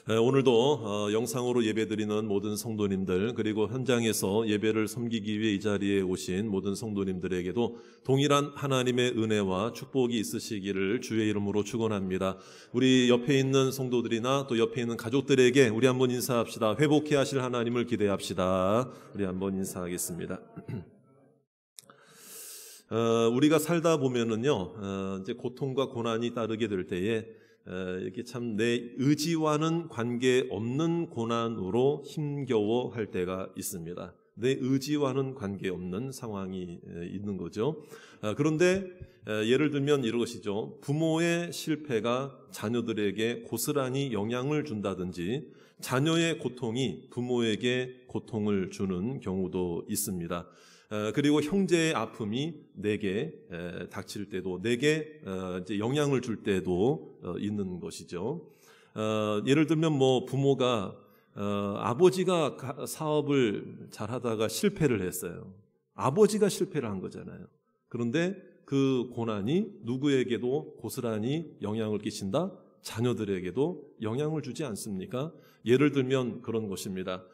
오늘도 영상으로 예배드리는 모든 성도님들, 그리고 현장에서 예배를 섬기기 위해 이 자리에 오신 모든 성도님들에게도 동일한 하나님의 은혜와 축복이 있으시기를 주의 이름으로 축원합니다. 우리 옆에 있는 성도들이나 또 옆에 있는 가족들에게 우리 한번 인사합시다. 회복해 하실 하나님을 기대합시다. 우리 한번 인사하겠습니다. 우리가 살다 보면은요, 이제 고통과 고난이 따르게 될 때에 이렇게 참 내 의지와는 관계없는 고난으로 힘겨워할 때가 있습니다. 내 의지와는 관계없는 상황이 있는 거죠. 그런데 예를 들면 이런 것이죠. 부모의 실패가 자녀들에게 고스란히 영향을 준다든지 자녀의 고통이 부모에게 고통을 주는 경우도 있습니다. 그리고 형제의 아픔이 내게 닥칠 때도 내게 이제 영향을 줄 때도 있는 것이죠. 예를 들면 부모가 아버지가 사업을 잘하다가 실패를 했어요. 아버지가 실패를 한 거잖아요. 그런데 그 고난이 누구에게도 고스란히 영향을 끼친다? 자녀들에게도 영향을 주지 않습니까? 예를 들면 그런 것입니다.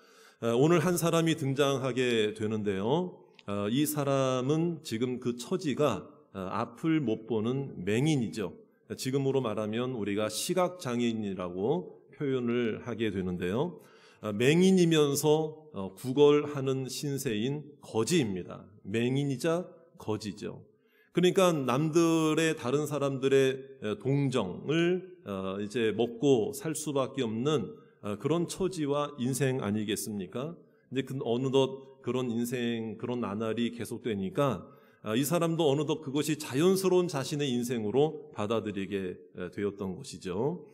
오늘 한 사람이 등장하게 되는데요. 이 사람은 지금 그 처지가 앞을 못 보는 맹인이죠. 지금으로 말하면 우리가 시각장애인이라고 표현을 하게 되는데요. 맹인이면서 구걸하는 신세인 거지입니다. 맹인이자 거지죠. 그러니까 남들의 다른 사람들의 동정을 이제 먹고 살 수밖에 없는 그런 처지와 인생 아니겠습니까? 이제 어느덧 그런 인생, 그런 나날이 계속되니까 이 사람도 어느덧 그것이 자연스러운 자신의 인생으로 받아들이게 되었던 것이죠.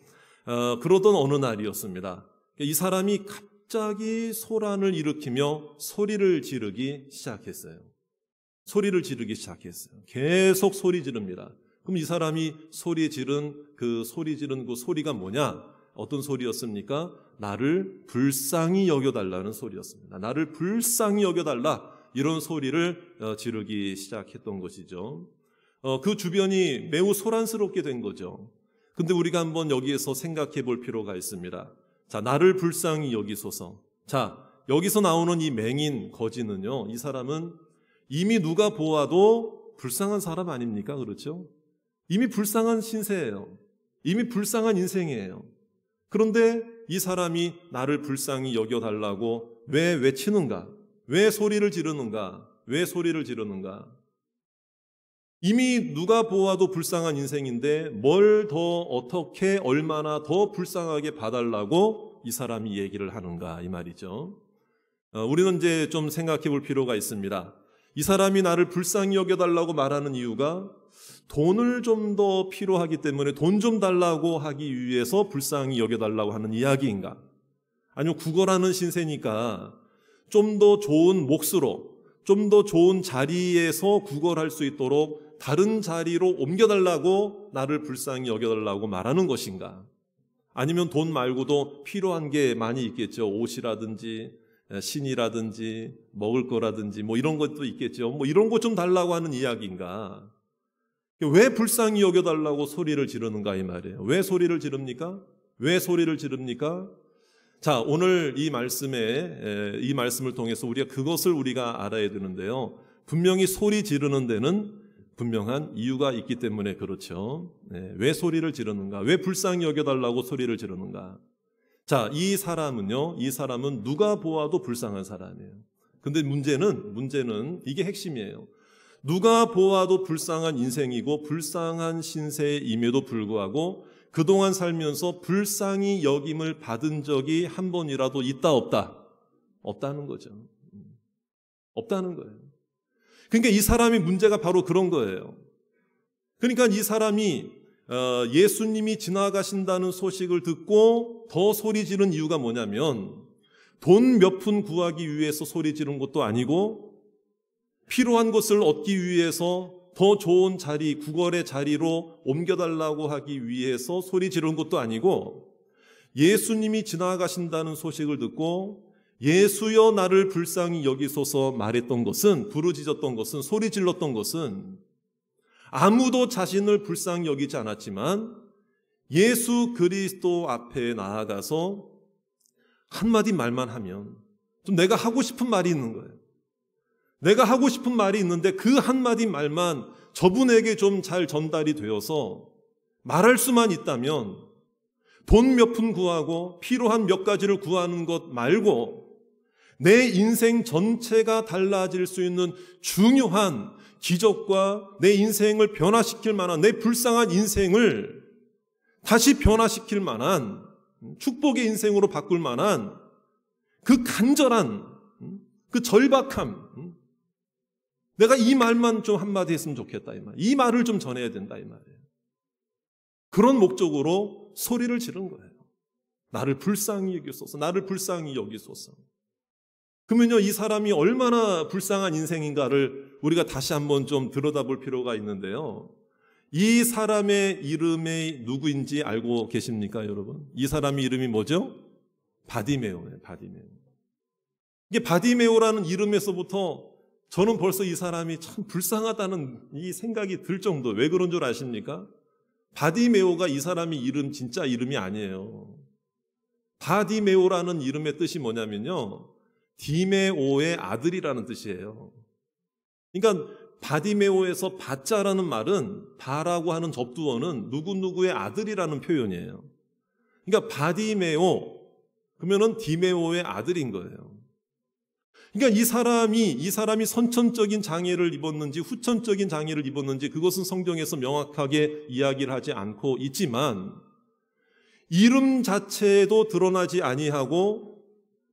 그러던 어느 날이었습니다. 이 사람이 갑자기 소란을 일으키며 소리를 지르기 시작했어요. 소리를 지르기 시작했어요. 계속 소리 지릅니다. 그럼 이 사람이 소리 지른 그 소리가 뭐냐? 어떤 소리였습니까? 나를 불쌍히 여겨달라는 소리였습니다. 나를 불쌍히 여겨달라, 이런 소리를 지르기 시작했던 것이죠. 그 주변이 매우 소란스럽게 된 거죠. 근데 우리가 한번 여기에서 생각해 볼 필요가 있습니다. 자, 나를 불쌍히 여기소서. 자, 여기서 나오는 이 맹인 거지는요, 이 사람은 이미 누가 보아도 불쌍한 사람 아닙니까? 그렇죠? 이미 불쌍한 신세예요. 이미 불쌍한 인생이에요. 그런데 이 사람이 나를 불쌍히 여겨달라고 왜 외치는가? 왜 소리를 지르는가? 왜 소리를 지르는가? 이미 누가 보아도 불쌍한 인생인데 뭘 더 어떻게 얼마나 더 불쌍하게 봐달라고 이 사람이 얘기를 하는가, 이 말이죠. 우리는 이제 좀 생각해 볼 필요가 있습니다. 이 사람이 나를 불쌍히 여겨달라고 말하는 이유가 돈을 좀 더 필요하기 때문에 돈 좀 달라고 하기 위해서 불쌍히 여겨달라고 하는 이야기인가? 아니면 구걸하는 신세니까 좀 더 좋은 몫으로, 좀 더 좋은 자리에서 구걸할 수 있도록 다른 자리로 옮겨달라고, 나를 불쌍히 여겨달라고 말하는 것인가? 아니면 돈 말고도 필요한 게 많이 있겠죠. 옷이라든지 신이라든지 먹을 거라든지 이런 것도 있겠죠. 이런 것 좀 달라고 하는 이야기인가? 왜 불쌍히 여겨달라고 소리를 지르는가, 이 말이에요. 왜 소리를 지릅니까? 왜 소리를 지릅니까? 자, 오늘 이 말씀을 통해서 그것을 우리가 알아야 되는데요. 분명히 소리 지르는 데는 분명한 이유가 있기 때문에 그렇죠. 왜 소리를 지르는가? 왜 불쌍히 여겨달라고 소리를 지르는가? 자, 이 사람은 누가 보아도 불쌍한 사람이에요. 근데 문제는 이게 핵심이에요. 누가 보아도 불쌍한 인생이고 불쌍한 신세임에도 불구하고 그동안 살면서 불쌍히 여김을 받은 적이 한 번이라도 있다, 없다? 없다는 거죠. 없다는 거예요. 그러니까 이 사람의 문제가 바로 그런 거예요. 그러니까 이 사람이 예수님이 지나가신다는 소식을 듣고 더 소리 지른 이유가 뭐냐면 돈 몇 푼 구하기 위해서 소리 지른 것도 아니고 필요한 것을 얻기 위해서 더 좋은 자리, 구걸의 자리로 옮겨달라고 하기 위해서 소리 지른 것도 아니고 예수님이 지나가신다는 소식을 듣고 예수여 나를 불쌍히 여기소서 말했던 것은, 부르짖었던 것은, 소리 질렀던 것은 아무도 자신을 불쌍히 여기지 않았지만 예수 그리스도 앞에 나아가서 한마디 말만 하면 좀 내가 하고 싶은 말이 있는 거예요. 내가 하고 싶은 말이 있는데 그 한마디 말만 저분에게 좀 잘 전달이 되어서 말할 수만 있다면 돈 몇 푼 구하고 필요한 몇 가지를 구하는 것 말고 내 인생 전체가 달라질 수 있는 중요한 기적과 내 인생을 변화시킬 만한, 내 불쌍한 인생을 다시 변화시킬 만한, 축복의 인생으로 바꿀 만한 그 간절한, 그 절박함, 내가 이 말만 좀 한마디 했으면 좋겠다, 이 말. 이 말을 좀 전해야 된다, 이 말이에요. 그런 목적으로 소리를 지른 거예요. 나를 불쌍히 여기소서, 나를 불쌍히 여기소서. 그러면요, 이 사람이 얼마나 불쌍한 인생인가를 우리가 다시 한번 좀 들여다볼 필요가 있는데요. 이 사람의 이름이 누구인지 알고 계십니까, 여러분? 이 사람의 이름이 뭐죠? 바디메오예요, 바디메오. 이게 바디메오라는 이름에서부터 저는 벌써 이 사람이 참 불쌍하다는 이 생각이 들 정도. 왜 그런 줄 아십니까? 바디메오가 이 사람의 이름, 진짜 이름이 아니에요. 바디메오라는 이름의 뜻이 뭐냐면요, 디메오의 아들이라는 뜻이에요. 그러니까 바디메오에서 바자라는 말은, 바라고 하는 접두어는 누구누구의 아들이라는 표현이에요. 그러니까 바디메오, 그러면은 디메오의 아들인 거예요. 그러니까 이 사람이 선천적인 장애를 입었는지 후천적인 장애를 입었는지 그것은 성경에서 명확하게 이야기를 하지 않고 있지만, 이름 자체도 드러나지 아니하고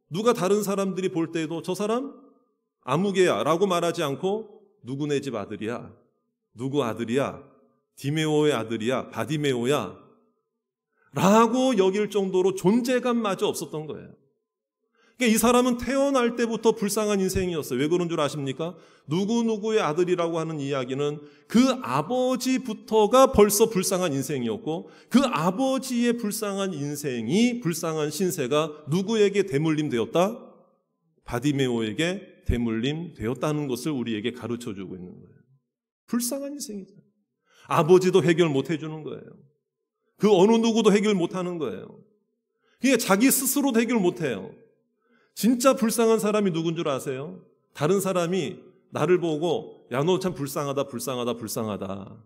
누가 다른 사람들이 볼 때도 저 사람 아무개야 라고 말하지 않고 누구네 집 아들이야, 누구 아들이야, 디메오의 아들이야, 바디메오야 라고 여길 정도로 존재감마저 없었던 거예요. 그러니까 이 사람은 태어날 때부터 불쌍한 인생이었어요. 왜 그런 줄 아십니까? 누구누구의 아들이라고 하는 이야기는 그 아버지부터가 벌써 불쌍한 인생이었고, 그 아버지의 불쌍한 인생이, 불쌍한 신세가 누구에게 대물림 되었다? 바디메오에게 대물림 되었다는 것을 우리에게 가르쳐주고 있는 거예요. 불쌍한 인생이죠. 아버지도 해결 못 해주는 거예요. 그 어느 누구도 해결 못 하는 거예요. 그게 자기 스스로도 해결 못 해요. 진짜 불쌍한 사람이 누군 줄 아세요? 다른 사람이 나를 보고 야, 너 참 불쌍하다, 불쌍하다, 불쌍하다.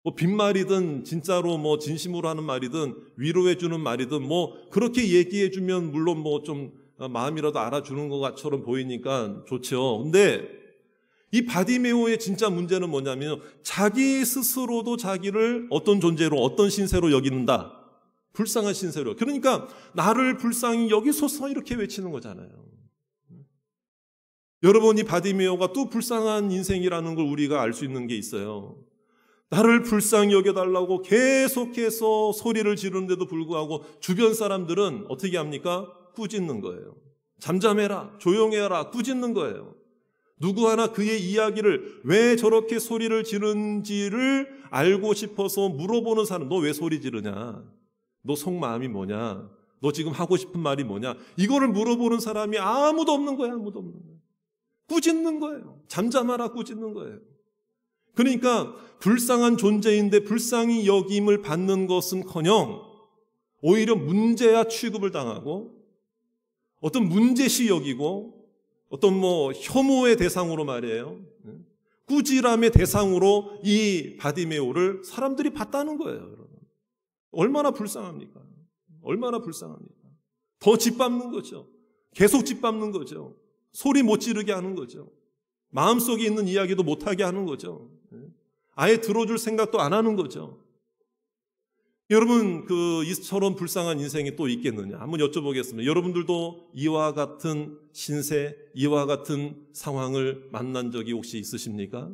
뭐 빈말이든 진짜로 뭐 진심으로 하는 말이든 위로해 주는 말이든 뭐 그렇게 얘기해 주면 물론 뭐 좀 마음이라도 알아주는 것처럼 보이니까 좋죠. 근데 이 바디메오의 진짜 문제는 뭐냐면 자기 스스로도 자기를 어떤 존재로, 어떤 신세로 여기는다. 불쌍한 신세로. 그러니까 나를 불쌍히 여기소서 이렇게 외치는 거잖아요. 여러분, 이 바디메오가 또 불쌍한 인생이라는 걸 우리가 알 수 있는 게 있어요. 나를 불쌍히 여겨달라고 계속해서 소리를 지르는데도 불구하고 주변 사람들은 어떻게 합니까? 꾸짖는 거예요. 잠잠해라, 조용해라, 꾸짖는 거예요. 누구 하나 그의 이야기를 왜 저렇게 소리를 지르는지를 알고 싶어서 물어보는 사람, 너 왜 소리 지르냐? 너 속마음이 뭐냐? 너 지금 하고 싶은 말이 뭐냐? 이거를 물어보는 사람이 아무도 없는 거예요. 아무도 없는 거예요. 꾸짖는 거예요. 잠잠하라 꾸짖는 거예요. 그러니까 불쌍한 존재인데 불쌍히 여김을 받는 것은커녕 오히려 문제야 취급을 당하고 어떤 문제시 여기고 어떤 뭐 혐오의 대상으로 말이에요. 꾸지람의 대상으로 이 바디메오를 사람들이 봤다는 거예요. 여러분. 얼마나 불쌍합니까? 얼마나 불쌍합니까? 더 짓밟는 거죠. 계속 짓밟는 거죠. 소리 못 지르게 하는 거죠. 마음속에 있는 이야기도 못하게 하는 거죠. 아예 들어줄 생각도 안 하는 거죠. 여러분, 이처럼 불쌍한 인생이 또 있겠느냐? 한번 여쭤보겠습니다. 여러분들도 이와 같은 신세, 이와 같은 상황을 만난 적이 혹시 있으십니까?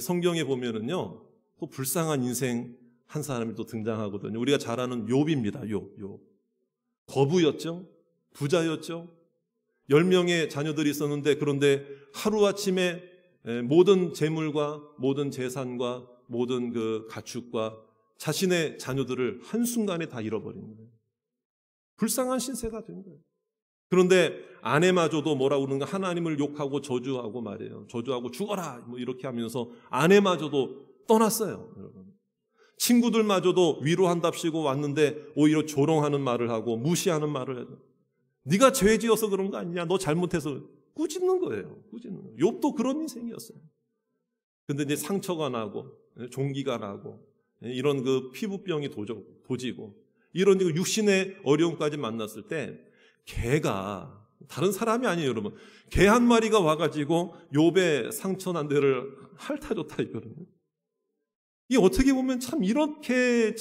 성경에 보면은요, 또 불쌍한 인생 한 사람이 또 등장하거든요. 우리가 잘 아는 욥입니다. 욥. 거부였죠. 부자였죠. 10명의 자녀들이 있었는데 그런데 하루아침에 모든 재물과 모든 재산과 모든 그 가축과 자신의 자녀들을 한순간에 다 잃어버린 거예요. 불쌍한 신세가 된 거예요. 그런데 아내마저도 뭐라고 그러는가, 하나님을 욕하고 저주하고 말이에요. 저주하고 죽어라 뭐 이렇게 하면서 아내마저도 떠났어요. 여러분. 친구들마저도 위로한답시고 왔는데 오히려 조롱하는 말을 하고 무시하는 말을 해요. 네가 죄 지어서 그런 거 아니냐, 너 잘못해서. 꾸짖는 거예요. 꾸짖는 거예요. 욥도 그런 인생이었어요. 근데 이제 상처가 나고 종기가 나고 이런 그 피부병이 도지고 이런 육신의 어려움까지 만났을 때 개가, 다른 사람이 아니에요, 여러분. 개 한 마리가 와가지고 욥의 상처난 데를 핥아줬다 이거거든요. 이 어떻게 보면 참 이렇게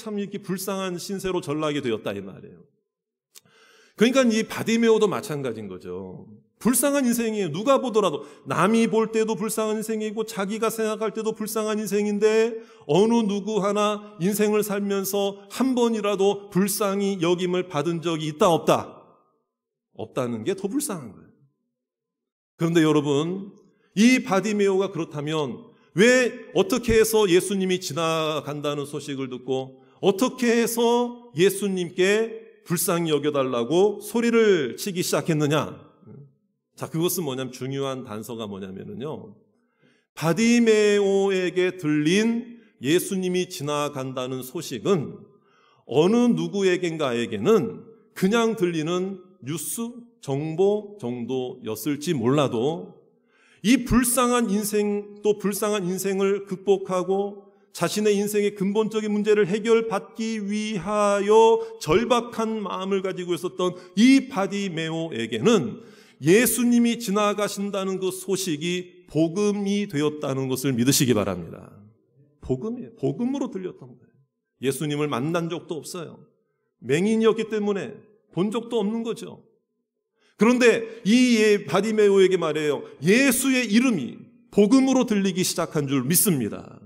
불쌍한 신세로 전락이 되었다 이 말이에요. 그러니까 이 바디메오도 마찬가지인 거죠. 불쌍한 인생이에요. 누가 보더라도 남이 볼 때도 불쌍한 인생이고 자기가 생각할 때도 불쌍한 인생인데 어느 누구 하나 인생을 살면서 한 번이라도 불쌍히 여김을 받은 적이 있다 없다? 없다는 게 더 불쌍한 거예요. 그런데 여러분, 이 바디메오가 그렇다면 왜 어떻게 해서 예수님이 지나간다는 소식을 듣고 어떻게 해서 예수님께 불쌍히 여겨달라고 소리를 치기 시작했느냐? 자, 그것은 뭐냐면 중요한 단서가 뭐냐면요. 바디메오에게 들린 예수님이 지나간다는 소식은 어느 누구에겐가에게는 그냥 들리는 뉴스, 정보 정도였을지 몰라도 이 불쌍한 인생, 또 불쌍한 인생을 극복하고 자신의 인생의 근본적인 문제를 해결받기 위하여 절박한 마음을 가지고 있었던 이 바디메오에게는 예수님이 지나가신다는 그 소식이 복음이 되었다는 것을 믿으시기 바랍니다. 복음이에요. 복음으로 들렸던 거예요. 예수님을 만난 적도 없어요. 맹인이었기 때문에 본 적도 없는 거죠. 그런데 이 바디메오에게 말해요. 예수의 이름이 복음으로 들리기 시작한 줄 믿습니다.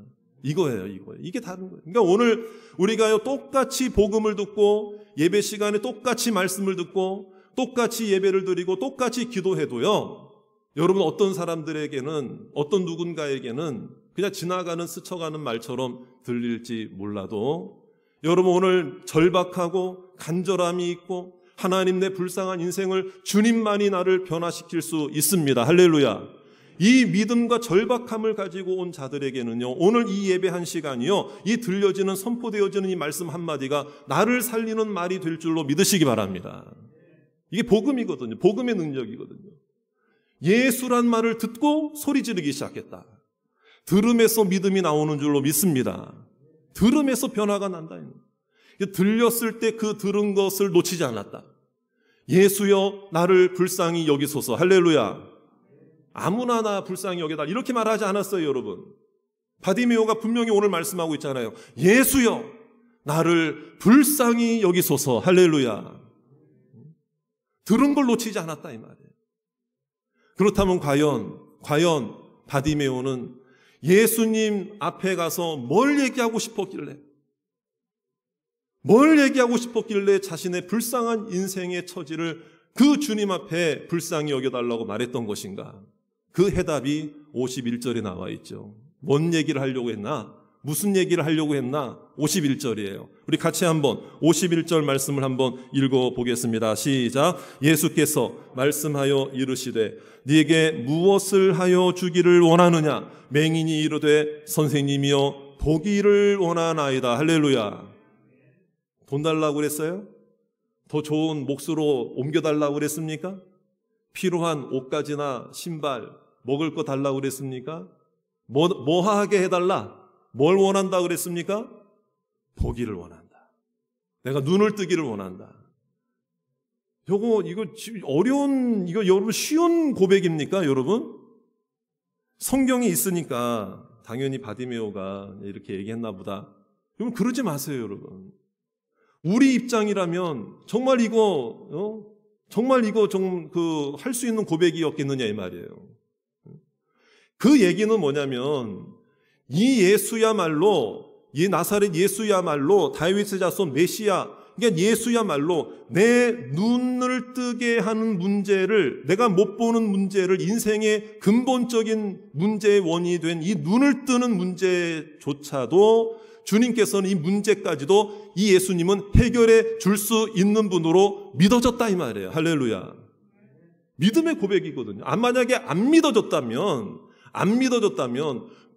이거예요. 이게 다른 거예요. 그러니까 오늘 우리가 똑같이 복음을 듣고 예배 시간에 똑같이 말씀을 듣고 똑같이 예배를 드리고 똑같이 기도해도요, 여러분 어떤 사람들에게는, 어떤 누군가에게는 그냥 지나가는 스쳐가는 말처럼 들릴지 몰라도 여러분 오늘 절박하고 간절함이 있고 하나님 내 불쌍한 인생을 주님만이 나를 변화시킬 수 있습니다. 할렐루야. 이 믿음과 절박함을 가지고 온 자들에게는요, 오늘 이 예배 한 시간이요, 이 들려지는 선포되어지는 이 말씀 한마디가 나를 살리는 말이 될 줄로 믿으시기 바랍니다. 이게 복음이거든요. 복음의 능력이거든요. 예수란 말을 듣고 소리 지르기 시작했다. 들음에서 믿음이 나오는 줄로 믿습니다. 들음에서 변화가 난다. 들렸을 때 그 들은 것을 놓치지 않았다. 예수여 나를 불쌍히 여기소서. 할렐루야. 아무나 나 불쌍히 여겨다 이렇게 말하지 않았어요, 여러분. 바디메오가 분명히 오늘 말씀하고 있잖아요. 예수여 나를 불쌍히 여기소서. 할렐루야. 들은 걸 놓치지 않았다 이 말이에요. 그렇다면 과연 바디메오는 예수님 앞에 가서 뭘 얘기하고 싶었길래 자신의 불쌍한 인생의 처지를 그 주님 앞에 불쌍히 여겨달라고 말했던 것인가? 그 해답이 51절에 나와 있죠. 뭔 얘기를 하려고 했나? 무슨 얘기를 하려고 했나? 51절이에요. 우리 같이 한번 51절 말씀을 한번 읽어보겠습니다. 시작. 예수께서 말씀하여 이르시되 네게 무엇을 하여 주기를 원하느냐? 맹인이 이르되 선생님이여 보기를 원하나이다. 할렐루야. 돈 달라고 그랬어요? 더 좋은 몫으로 옮겨달라고 그랬습니까? 필요한 옷가지나 신발, 먹을 거 달라고 그랬습니까? 뭐 하게 해달라? 뭘 원한다 그랬습니까? 보기를 원한다. 내가 눈을 뜨기를 원한다. 이거 어려운, 이거 여러분 쉬운 고백입니까, 여러분? 성경에 있으니까 당연히 바디메오가 이렇게 얘기했나 보다. 여러분 그러지 마세요, 여러분. 우리 입장이라면 정말 이거 좀 할 수 있는 고백이었겠느냐 이 말이에요. 그 얘기는 뭐냐면 이 예수야말로, 이 나사렛 예수야말로 다윗의 자손 메시아, 그러니까 예수야말로 내 눈을 뜨게 하는 문제를, 내가 못 보는 문제를, 인생의 근본적인 문제의 원인이 된 이 눈을 뜨는 문제조차도 주님께서는 이 문제까지도 이 예수님은 해결해 줄 수 있는 분으로 믿어졌다 이 말이에요. 할렐루야. 믿음의 고백이거든요. 만약에 안 믿어졌다면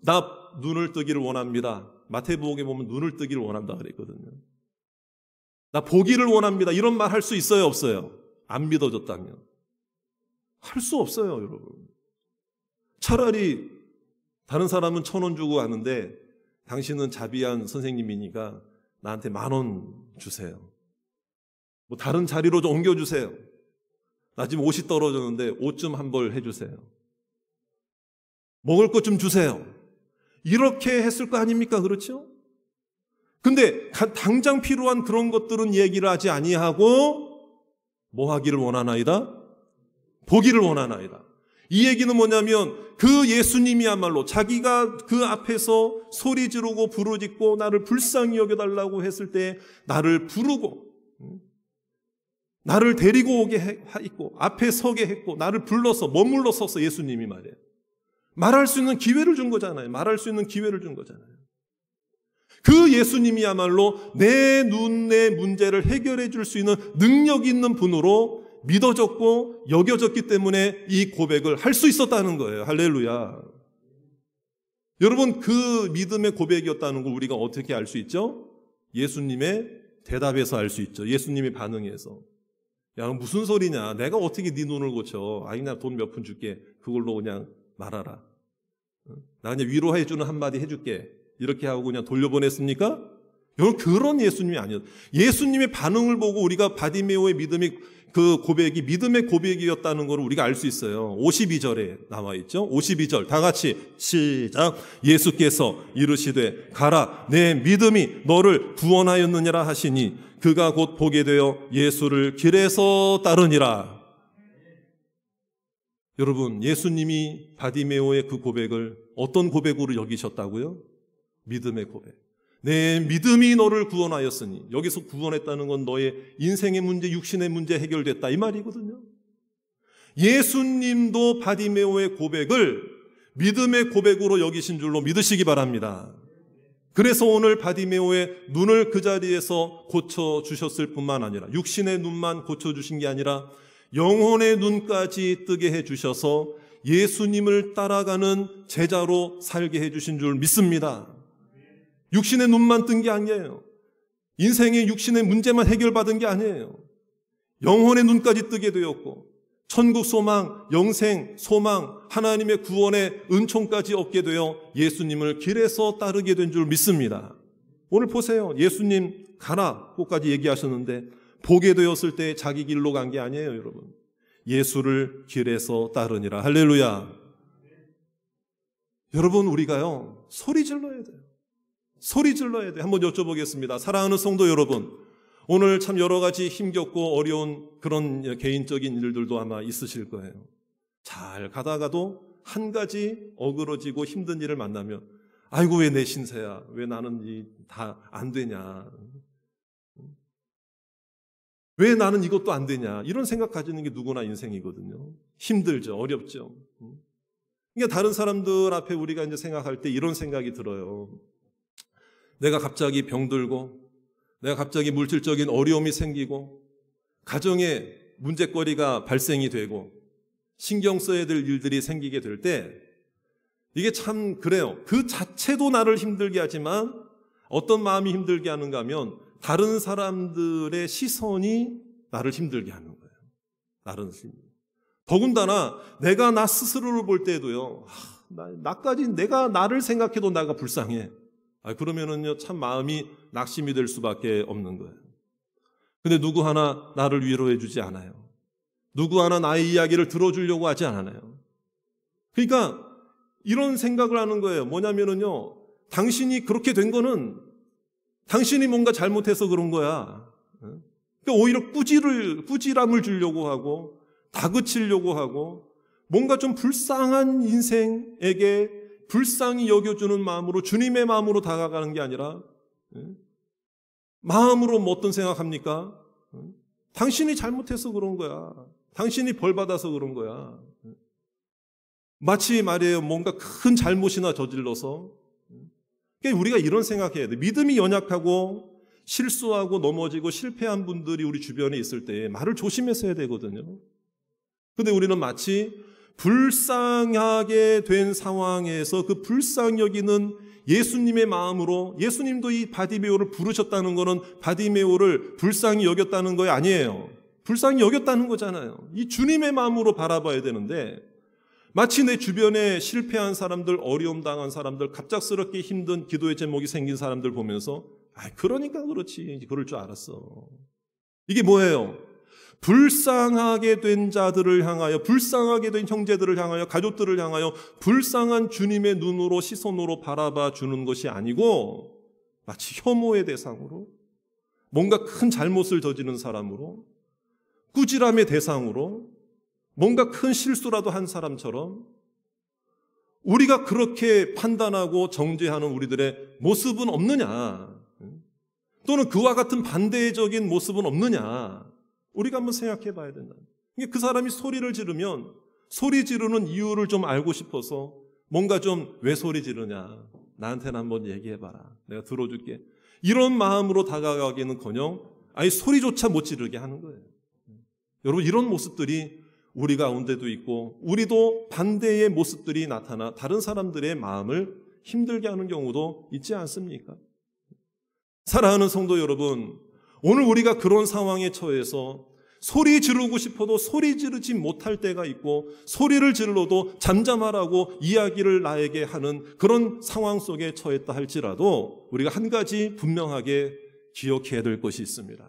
나 눈을 뜨기를 원합니다. 마태복음에 보면 눈을 뜨기를 원한다 그랬거든요. 나 보기를 원합니다. 이런 말 할 수 있어요, 없어요? 안 믿어졌다면. 할 수 없어요, 여러분. 차라리 다른 사람은 1,000원 주고 하는데 당신은 자비한 선생님이니까 나한테 10,000원 주세요. 뭐 다른 자리로 좀 옮겨주세요. 나 지금 옷이 떨어졌는데 옷 좀 한 벌 해주세요. 먹을 것 좀 주세요. 이렇게 했을 거 아닙니까? 그렇죠? 근데 당장 필요한 그런 것들은 얘기를 하지 아니하고 뭐 하기를 원하나이다? 보기를 원하나이다. 이 얘기는 뭐냐면 그 예수님이야말로 자기가 그 앞에서 소리 지르고 부르짖고 나를 불쌍히 여겨달라고 했을 때 나를 부르고 나를 데리고 오게 했고 앞에 서게 했고 나를 불러서 머물러 서서 예수님이 말이에요. 말할 수 있는 기회를 준 거잖아요. 말할 수 있는 기회를 준 거잖아요. 그 예수님이야말로 내 눈의 문제를 해결해 줄 수 있는 능력 있는 분으로 믿어졌고 여겨졌기 때문에 이 고백을 할 수 있었다는 거예요. 할렐루야. 여러분, 그 믿음의 고백이었다는 걸 우리가 어떻게 알 수 있죠? 예수님의 대답에서 알 수 있죠. 예수님의 반응에서. 야, 무슨 소리냐? 내가 어떻게 네 눈을 고쳐? 아니, 나 돈 몇 푼 줄게. 그걸로 그냥 말아라. 나 그냥 위로해 주는 한마디 해줄게. 이렇게 하고 그냥 돌려보냈습니까? 여러분, 그런 예수님이 아니었어요. 예수님의 반응을 보고 우리가 바디메오의 믿음이 그 고백이 믿음의 고백이었다는 걸 우리가 알 수 있어요. 52절에 나와 있죠. 52절 다 같이 시작. 예수께서 이르시되 가라, 내 믿음이 너를 구원하였느니라 하시니 그가 곧 보게 되어 예수를 길에서 따르니라. 여러분, 예수님이 바디메오의 그 고백을 어떤 고백으로 여기셨다고요? 믿음의 고백. 내 믿음이 너를 구원하였으니, 여기서 구원했다는 건 너의 인생의 문제, 육신의 문제 해결됐다 이 말이거든요. 예수님도 바디메오의 고백을 믿음의 고백으로 여기신 줄로 믿으시기 바랍니다. 그래서 오늘 바디메오의 눈을 그 자리에서 고쳐주셨을 뿐만 아니라 육신의 눈만 고쳐주신 게 아니라 영혼의 눈까지 뜨게 해주셔서 예수님을 따라가는 제자로 살게 해주신 줄 믿습니다. 육신의 눈만 뜬 게 아니에요. 인생의 육신의 문제만 해결받은 게 아니에요. 영혼의 눈까지 뜨게 되었고 천국 소망, 영생 소망, 하나님의 구원의 은총까지 얻게 되어 예수님을 길에서 따르게 된 줄 믿습니다. 오늘 보세요. 예수님 가라 꼭까지 얘기하셨는데 보게 되었을 때 자기 길로 간 게 아니에요, 여러분. 예수를 길에서 따르니라. 할렐루야. 여러분, 우리가요 소리 질러야 돼요. 소리 질러야 돼요. 한번 여쭤보겠습니다. 사랑하는 성도 여러분, 오늘 참 여러 가지 힘겹고 어려운 그런 개인적인 일들도 아마 있으실 거예요. 잘 가다가도 한 가지 어그러지고 힘든 일을 만나면 아이고, 왜 내 신세야? 왜 나는 다 안 되냐? 왜 나는 이것도 안 되냐? 이런 생각 가지는 게 누구나 인생이거든요. 힘들죠. 어렵죠. 그러니까 다른 사람들 앞에 우리가 이제 생각할 때 이런 생각이 들어요. 내가 갑자기 병들고 내가 갑자기 물질적인 어려움이 생기고 가정에 문제거리가 발생이 되고 신경 써야 될 일들이 생기게 될 때 이게 참 그래요. 그 자체도 나를 힘들게 하지만 어떤 마음이 힘들게 하는가 하면 다른 사람들의 시선이 나를 힘들게 하는 거예요. 다른 시선. 더군다나 내가 나 스스로를 볼 때도요. 나까지 내가 나를 생각해도 나가 불쌍해. 그러면은요, 참 마음이 낙심이 될 수밖에 없는 거예요. 근데 누구 하나 나를 위로해 주지 않아요. 누구 하나 나의 이야기를 들어주려고 하지 않아요. 그러니까 이런 생각을 하는 거예요. 뭐냐면은요, 당신이 그렇게 된 거는 당신이 뭔가 잘못해서 그런 거야. 그러니까 오히려 꾸지람을 주려고 하고 다그치려고 하고 뭔가 좀 불쌍한 인생에게 불쌍히 여겨주는 마음으로, 주님의 마음으로 다가가는 게 아니라 마음으로 뭐 어떤 생각합니까? 당신이 잘못해서 그런 거야. 당신이 벌받아서 그런 거야. 마치 말이에요, 뭔가 큰 잘못이나 저질러서. 그러니까 우리가 이런 생각해야 돼. 믿음이 연약하고 실수하고 넘어지고 실패한 분들이 우리 주변에 있을 때 말을 조심해서 해야 되거든요. 근데 우리는 마치 불쌍하게 된 상황에서 그 불쌍히 여기는 예수님의 마음으로, 예수님도 이 바디메오를 부르셨다는 것은 바디메오를 불쌍히 여겼다는 거 아니에요. 불쌍히 여겼다는 거잖아요. 이 주님의 마음으로 바라봐야 되는데, 마치 내 주변에 실패한 사람들, 어려움 당한 사람들, 갑작스럽게 힘든 기도의 제목이 생긴 사람들 보면서 그러니까 그렇지, 그럴 줄 알았어. 이게 뭐예요? 불쌍하게 된 자들을 향하여, 불쌍하게 된 형제들을 향하여, 가족들을 향하여 불쌍한 주님의 눈으로, 시선으로 바라봐 주는 것이 아니고, 마치 혐오의 대상으로, 뭔가 큰 잘못을 저지른 사람으로, 꾸지람의 대상으로, 뭔가 큰 실수라도 한 사람처럼 우리가 그렇게 판단하고 정죄하는 우리들의 모습은 없느냐? 또는 그와 같은 반대적인 모습은 없느냐? 우리가 한번 생각해 봐야 된다. 그 사람이 소리를 지르면 소리 지르는 이유를 좀 알고 싶어서 뭔가 좀 왜 소리 지르냐? 나한테는 한번 얘기해 봐라. 내가 들어줄게. 이런 마음으로 다가가기는커녕 아예 소리조차 못 지르게 하는 거예요. 여러분, 이런 모습들이 우리 가운데도 있고, 우리도 반대의 모습들이 나타나 다른 사람들의 마음을 힘들게 하는 경우도 있지 않습니까? 사랑하는 성도 여러분, 오늘 우리가 그런 상황에 처해서 소리 지르고 싶어도 소리 지르지 못할 때가 있고, 소리를 질러도 잠잠하라고 이야기를 나에게 하는 그런 상황 속에 처했다 할지라도 우리가 한 가지 분명하게 기억해야 될 것이 있습니다.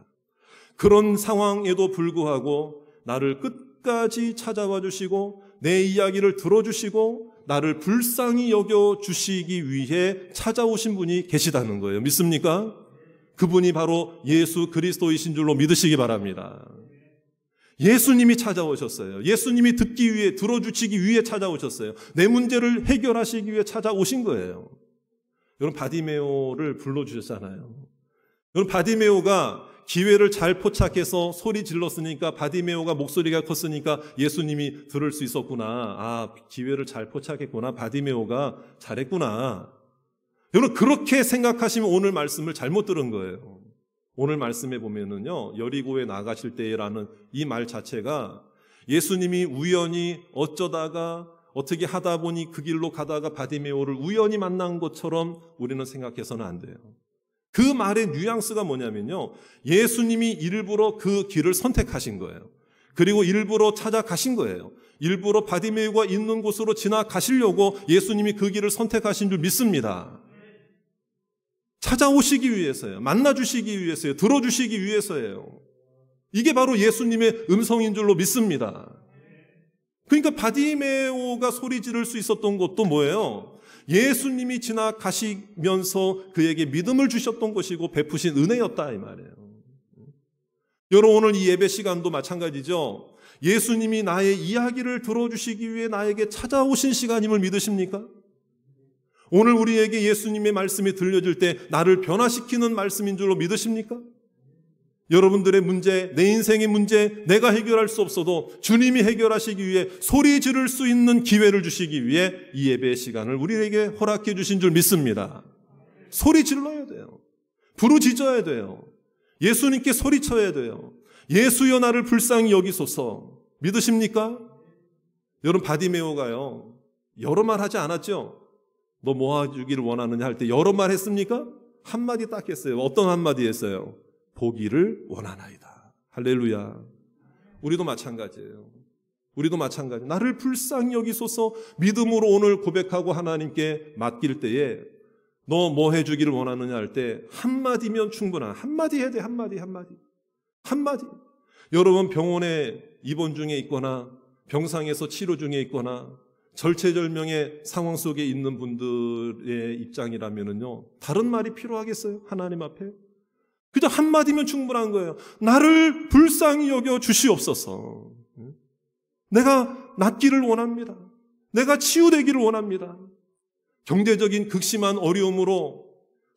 그런 상황에도 불구하고 나를 끝까지 찾아와 주시고 내 이야기를 들어주시고 나를 불쌍히 여겨주시기 위해 찾아오신 분이 계시다는 거예요. 믿습니까? 그분이 바로 예수 그리스도이신 줄로 믿으시기 바랍니다. 예수님이 찾아오셨어요. 예수님이 듣기 위해, 들어주시기 위해 찾아오셨어요. 내 문제를 해결하시기 위해 찾아오신 거예요. 여러분, 바디메오를 불러주셨잖아요. 여러분, 바디메오가 기회를 잘 포착해서 소리 질렀으니까, 바디메오가 목소리가 컸으니까 예수님이 들을 수 있었구나. 기회를 잘 포착했구나. 바디메오가 잘했구나. 여러분, 그렇게 생각하시면 오늘 말씀을 잘못 들은 거예요. 오늘 말씀에 보면은요, 여리고에 나가실 때라는 이 말 자체가 예수님이 우연히 어쩌다가 어떻게 하다 보니 그 길로 가다가 바디메오를 우연히 만난 것처럼 우리는 생각해서는 안 돼요. 그 말의 뉘앙스가 뭐냐면요, 예수님이 일부러 그 길을 선택하신 거예요. 그리고 일부러 찾아가신 거예요. 일부러 바디메오가 있는 곳으로 지나가시려고 예수님이 그 길을 선택하신 줄 믿습니다. 찾아오시기 위해서요. 만나주시기 위해서요. 들어주시기 위해서예요. 이게 바로 예수님의 음성인 줄로 믿습니다. 그러니까 바디메오가 소리 지를 수 있었던 것도 뭐예요? 예수님이 지나가시면서 그에게 믿음을 주셨던 것이고 베푸신 은혜였다 이 말이에요. 여러분, 오늘 이 예배 시간도 마찬가지죠. 예수님이 나의 이야기를 들어주시기 위해 나에게 찾아오신 시간임을 믿으십니까? 오늘 우리에게 예수님의 말씀이 들려질 때 나를 변화시키는 말씀인 줄로 믿으십니까? 여러분들의 문제, 내 인생의 문제, 내가 해결할 수 없어도 주님이 해결하시기 위해 소리 지를 수 있는 기회를 주시기 위해 이 예배의 시간을 우리에게 허락해 주신 줄 믿습니다. 소리 질러야 돼요. 부르짖어야 돼요. 예수님께 소리쳐야 돼요. 예수여 나를 불쌍히 여기소서. 믿으십니까? 여러분, 바디메오가요, 여러 말 하지 않았죠? 너 뭐 해주기를 원하느냐 할 때 여러 말 했습니까? 한마디 딱 했어요. 어떤 한마디 했어요? 보기를 원하나이다. 할렐루야. 우리도 마찬가지예요. 우리도 마찬가지. 나를 불쌍히 여기소서. 믿음으로 오늘 고백하고 하나님께 맡길 때에 너 뭐 해주기를 원하느냐 할 때 한마디면 충분한, 한마디 해야 돼. 한마디. 여러분, 병원에 입원 중에 있거나 병상에서 치료 중에 있거나 절체절명의 상황 속에 있는 분들의 입장이라면요, 다른 말이 필요하겠어요? 하나님 앞에? 그저 한마디면 충분한 거예요. 나를 불쌍히 여겨 주시옵소서. 내가 낫기를 원합니다. 내가 치유되기를 원합니다. 경제적인 극심한 어려움으로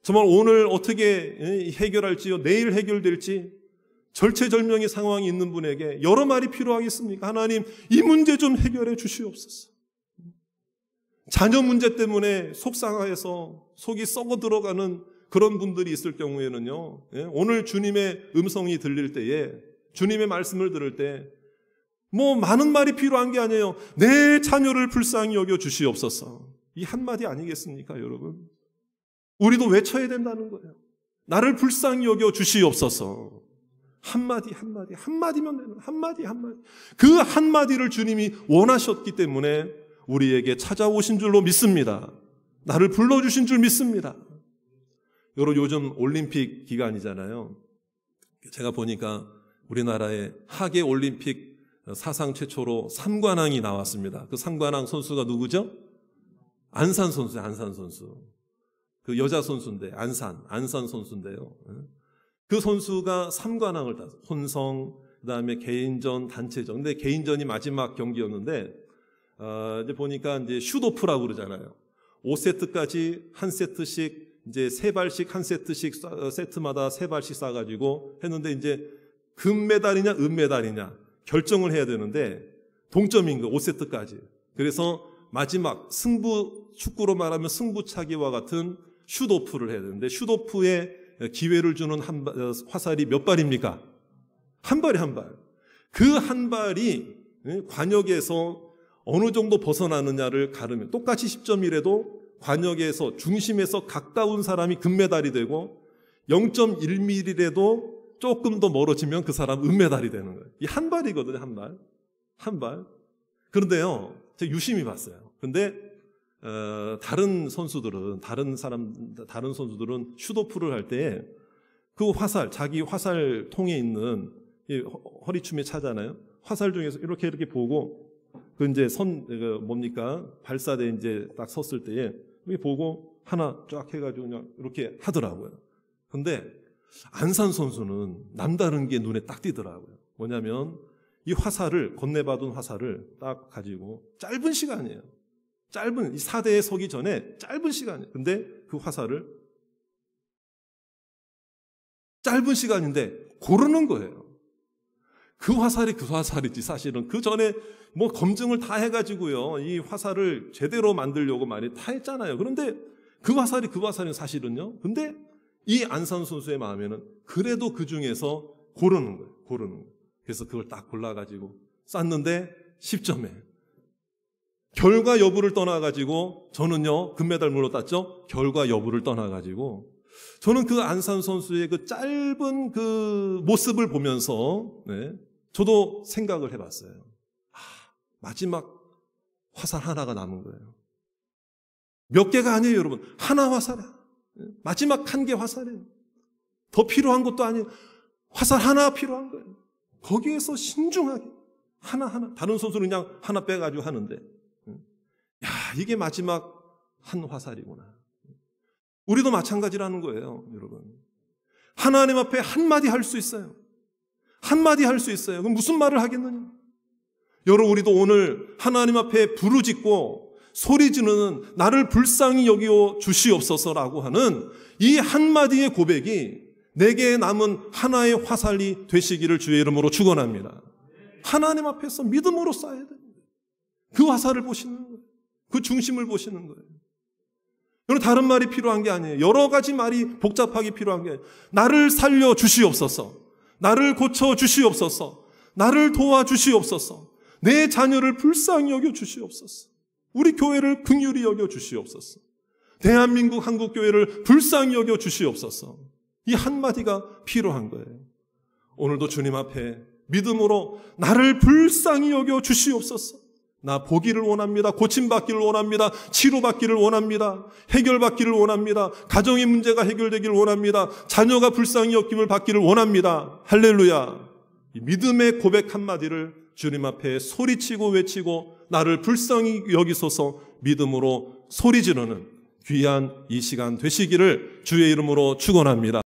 정말 오늘 어떻게 해결할지요, 내일 해결될지 절체절명의 상황이 있는 분에게 여러 말이 필요하겠습니까? 하나님, 이 문제 좀 해결해 주시옵소서. 자녀 문제 때문에 속상해서 속이 썩어 들어가는 그런 분들이 있을 경우에는요, 오늘 주님의 음성이 들릴 때에, 주님의 말씀을 들을 때 뭐 많은 말이 필요한 게 아니에요. 내 자녀를 불쌍히 여겨 주시옵소서. 이 한마디 아니겠습니까, 여러분? 우리도 외쳐야 된다는 거예요. 나를 불쌍히 여겨 주시옵소서. 한마디면 되는, 한마디. 그 한마디를 주님이 원하셨기 때문에 우리에게 찾아오신 줄로 믿습니다. 나를 불러주신 줄 믿습니다. 여러분, 요즘 올림픽 기간이잖아요. 제가 보니까 우리나라의 하계 올림픽 사상 최초로 3관왕이 나왔습니다. 그 3관왕 선수가 누구죠? 안산 선수예요. 안산 선수. 그 여자 선수인데 안산 선수인데요. 그 선수가 3관왕을 땄어요. 혼성, 그다음에 개인전, 단체전. 근데 개인전이 마지막 경기였는데 이제 보니까 이제 슛오프라고 그러잖아요. 5세트까지 한 세트씩 이제 3발씩 한 세트씩 세트마다 3발씩 쏴가지고 했는데 이제 금메달이냐 은메달이냐 결정을 해야 되는데 동점인 거 5세트까지. 그래서 마지막 승부, 축구로 말하면 승부차기와 같은 슛오프를 해야 되는데 슛오프에 기회를 주는 화살이 몇 발입니까? 한 발이 한 발. 그 한 발이 관역에서 어느 정도 벗어나느냐를 가르면 똑같이 10점이라도 관역에서 중심에서 가까운 사람이 금메달이 되고 0.1mm라도 조금 더 멀어지면 그 사람 은메달이 되는 거예요. 이 한 발이거든요. 한 발. 그런데요, 제가 유심히 봤어요. 근데 다른 선수들은 슛오프를 할 때 그 화살, 자기 화살통에 있는 허리춤에 차잖아요. 화살 중에서 이렇게 보고 그 이제 뭡니까? 발사대 이제 딱 섰을 때에 이렇게 보고 하나 쫙 해가지고 그냥 이렇게 하더라고요. 근데 안산 선수는 남다른 게 눈에 딱 띄더라고요. 뭐냐면 이 화살을, 건네받은 화살을 딱 가지고 짧은 시간이에요. 이 사대에 서기 전에 짧은 시간이에요. 근데 그 화살을 짧은 시간인데 고르는 거예요. 그 화살이지 사실은. 그 전에 뭐 검증을 다 해가지고요. 이 화살을 제대로 만들려고 많이 다 했잖아요. 그런데 그 화살이 사실은요. 근데 이 안산 선수의 마음에는 그래도 그 중에서 고르는 거예요. 그래서 그걸 딱 골라가지고 쐈는데 10점에. 결과 여부를 떠나가지고 저는요, 금메달 물로 땄죠? 결과 여부를 떠나가지고 저는 그 안산 선수의 그 짧은 그 모습을 보면서 저도 생각을 해봤어요. 마지막 화살 하나가 남은 거예요. 몇 개가 아니에요, 여러분. 하나 화살이에요. 마지막 한 개 화살이에요. 더 필요한 것도 아니에요. 화살 하나 필요한 거예요. 거기에서 신중하게 하나. 다른 선수는 그냥 하나 빼가지고 하는데 이게 마지막 한 화살이구나. 우리도 마찬가지라는 거예요, 여러분. 하나님 앞에 한마디 할 수 있어요. 한마디 할 수 있어요. 그럼 무슨 말을 하겠느냐? 여러분, 우리도 오늘 하나님 앞에 부르짖고 소리 지르는 나를 불쌍히 여기어 주시옵소서라고 하는 이 한마디의 고백이 내게 남은 하나의 화살이 되시기를 주의 이름으로 축원합니다. 하나님 앞에서 믿음으로 쏴야 됩니다. 그 화살을 보시는 거예요. 그 중심을 보시는 거예요. 여러분, 다른 말이 필요한 게 아니에요. 여러 가지 말이 복잡하게 필요한 게 아니에요. 나를 살려 주시옵소서. 나를 고쳐 주시옵소서. 나를 도와 주시옵소서. 내 자녀를 불쌍히 여겨 주시옵소서. 우리 교회를 긍휼히 여겨 주시옵소서. 대한민국 한국교회를 불쌍히 여겨 주시옵소서. 이 한마디가 필요한 거예요. 오늘도 주님 앞에 믿음으로 나를 불쌍히 여겨 주시옵소서. 나 보기를 원합니다. 고침받기를 원합니다. 치료받기를 원합니다. 해결받기를 원합니다. 가정의 문제가 해결되기를 원합니다. 자녀가 불쌍히 여김을 받기를 원합니다. 할렐루야. 이 믿음의 고백 한마디를 주님 앞에 소리치고 외치고 나를 불쌍히 여기소서 믿음으로 소리 지르는 귀한 이 시간 되시기를 주의 이름으로 축원합니다.